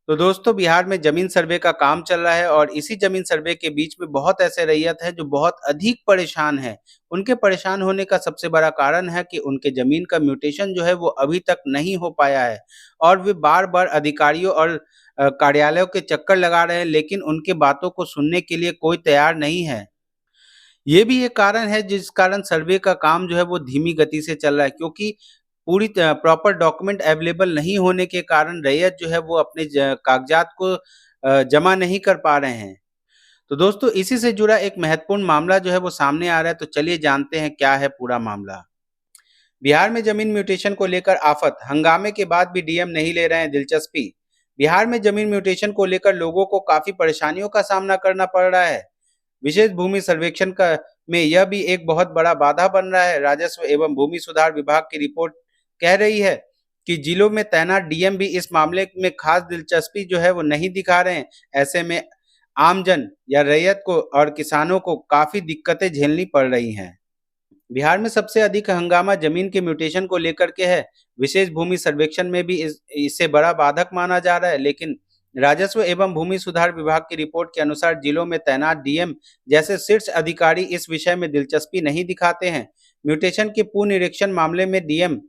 तो दोस्तों बिहार में जमीन सर्वे का काम चल रहा है और इसी जमीन सर्वे के बीच में बहुत ऐसे रैयत हैं जो बहुत अधिक परेशान हैं। उनके परेशान होने का सबसे बड़ा कारण है कि उनके जमीन का म्यूटेशन जो है वो अभी तक नहीं हो पाया है और वे बार-बार अधिकारियों और कार्यालयों के चक्कर लगा रहे हैं, लेकिन उनके बातों को सुनने के लिए कोई तैयार नहीं है। ये भी एक कारण है जिस कारण सर्वे का काम जो है वो धीमी गति से चल रहा है, क्योंकि पूरी प्रॉपर डॉक्यूमेंट अवेलेबल नहीं होने के कारण रैयत जो है वो अपने कागजात को जमा नहीं कर पा रहे हैं। तो दोस्तों इसी से जुड़ा एक महत्वपूर्ण मामला जो है वो सामने आ रहा है, तो चलिए जानते हैं क्या है पूरा मामला। बिहार में जमीन म्यूटेशन को लेकर आफत, हंगामे के बाद भी डीएम नहीं ले रहे हैं दिलचस्पी। बिहार में जमीन म्यूटेशन को लेकर लोगों को काफी परेशानियों का सामना करना पड़ रहा है। विशेष भूमि सर्वेक्षण का में यह भी एक बहुत बड़ा बाधा बन रहा है। राजस्व एवं भूमि सुधार विभाग की रिपोर्ट कह रही है कि जिलों में तैनात डीएम भी इस मामले में खास दिलचस्पी जो है वो नहीं दिखा रहे हैं। ऐसे में आमजन या रैयत को और किसानों को काफी दिक्कतें झेलनी पड़ रही हैं। बिहार में सबसे अधिक हंगामा जमीन के म्यूटेशन को लेकर के है। विशेष भूमि सर्वेक्षण में भी इसे बड़ा बाधक माना जा रहा है, लेकिन राजस्व एवं भूमि सुधार विभाग की रिपोर्ट के अनुसार जिलों में तैनात डीएम जैसे शीर्ष अधिकारी इस विषय में दिलचस्पी नहीं दिखाते हैं। म्यूटेशन के पुनरीक्षण मामले में डीएम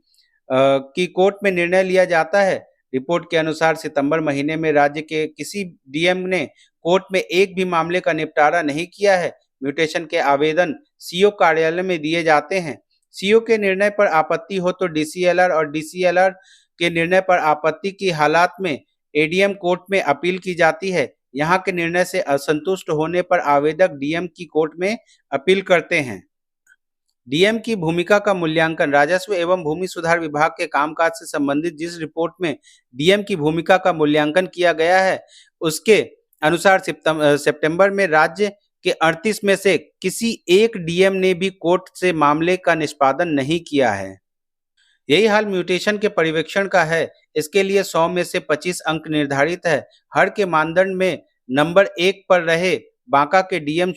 की कोर्ट में निर्णय लिया जाता है। रिपोर्ट के अनुसार सितंबर महीने में राज्य के किसी डीएम ने कोर्ट में एक भी मामले का निपटारा नहीं किया है। म्यूटेशन के आवेदन सीओ कार्यालय में दिए जाते हैं। सीओ के निर्णय पर आपत्ति हो तो डीसीएलआर और डीसीएलआर के निर्णय पर आपत्ति की हालात में एडीएम कोर्ट में अपील की जाती है। यहाँ के निर्णय से असंतुष्ट होने पर आवेदक डीएम की कोर्ट में अपील करते हैं। डीएम की भूमिका का मूल्यांकन, राजस्व एवं भूमि सुधार विभाग के कामकाज से संबंधित जिस रिपोर्ट में डीएम की भूमिका का मूल्यांकन किया गया है, उसके अनुसार सितंबर में राज्य के 38 में से किसी एक डीएम ने भी कोर्ट से मामले का निष्पादन नहीं किया है। यही हाल म्यूटेशन के पर्यवेक्षण का है। इसके लिए 100 में से 25 अंक निर्धारित है। हर के मानदंड में नंबर 1 पर रहे बांका के डीएम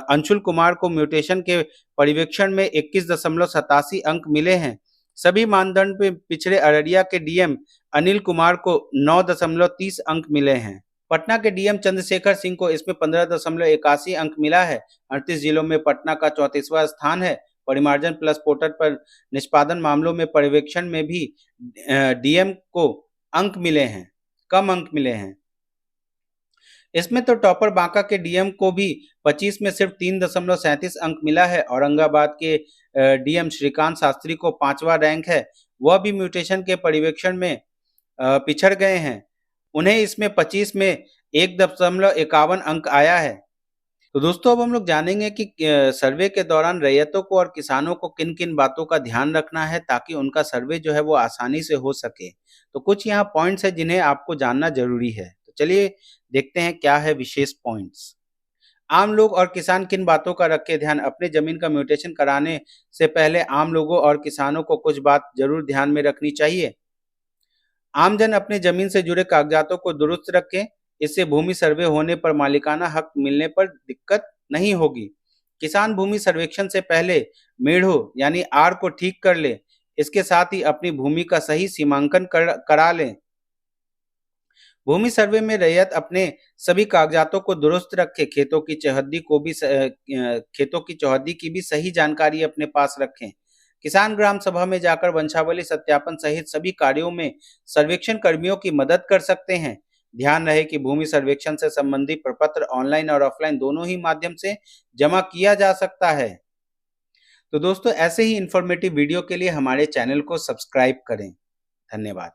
अंशुल कुमार को म्यूटेशन के पर्यवेक्षण में 21.87 अंक मिले हैं। सभी मानदंड में पिछड़े अररिया के डीएम अनिल कुमार को 9.30 अंक मिले हैं। पटना के डीएम चंद्रशेखर सिंह को इसमें 15.81 अंक मिला है। 38 जिलों में पटना का 34वां स्थान है। परिमार्जन प्लस पोर्टल पर निष्पादन मामलों में पर्यवेक्षण में भी डीएम को अंक मिले हैं, कम अंक मिले हैं। इसमें तो टॉपर बांका के डीएम को भी 25 में सिर्फ 3.37 अंक मिला है। औरंगाबाद के डीएम श्रीकांत शास्त्री को 5वां रैंक है। वह भी म्यूटेशन के पर्यवेक्षण में पिछड़ गए हैं। उन्हें इसमें 25 में 1.51 अंक आया है। तो दोस्तों अब हम लोग जानेंगे कि सर्वे के दौरान रैयतों को और किसानों को किन किन बातों का ध्यान रखना है ताकि उनका सर्वे जो है वो आसानी से हो सके। तो कुछ यहाँ पॉइंट्स है जिन्हें आपको जानना जरूरी है। तो चलिए देखते हैं क्या है विशेष पॉइंट्स। आम लोग और किसान किन बातों का रखे ध्यान। अपने जमीन का म्यूटेशन कराने से पहले आम लोगों और किसानों को कुछ बात जरूर ध्यान में रखनी चाहिए। आमजन अपने जमीन से जुड़े कागजातों को दुरुस्त रखें। इससे भूमि सर्वे होने पर मालिकाना हक मिलने पर दिक्कत नहीं होगी। किसान भूमि सर्वेक्षण से पहले मेढ़ों यानी आर को ठीक कर ले। इसके साथ ही अपनी भूमि का सही सीमांकन करा लें। भूमि सर्वे में रैयत अपने सभी कागजातों को दुरुस्त रखे। खेतों की चौहद्दी की भी सही जानकारी अपने पास रखें। किसान ग्राम सभा में जाकर वंशावली सत्यापन सहित सभी कार्यों में सर्वेक्षण कर्मियों की मदद कर सकते हैं। ध्यान रहे कि भूमि सर्वेक्षण से संबंधित प्रपत्र ऑनलाइन और ऑफलाइन दोनों ही माध्यम से जमा किया जा सकता है। तो दोस्तों ऐसे ही इंफॉर्मेटिव वीडियो के लिए हमारे चैनल को सब्सक्राइब करें। धन्यवाद।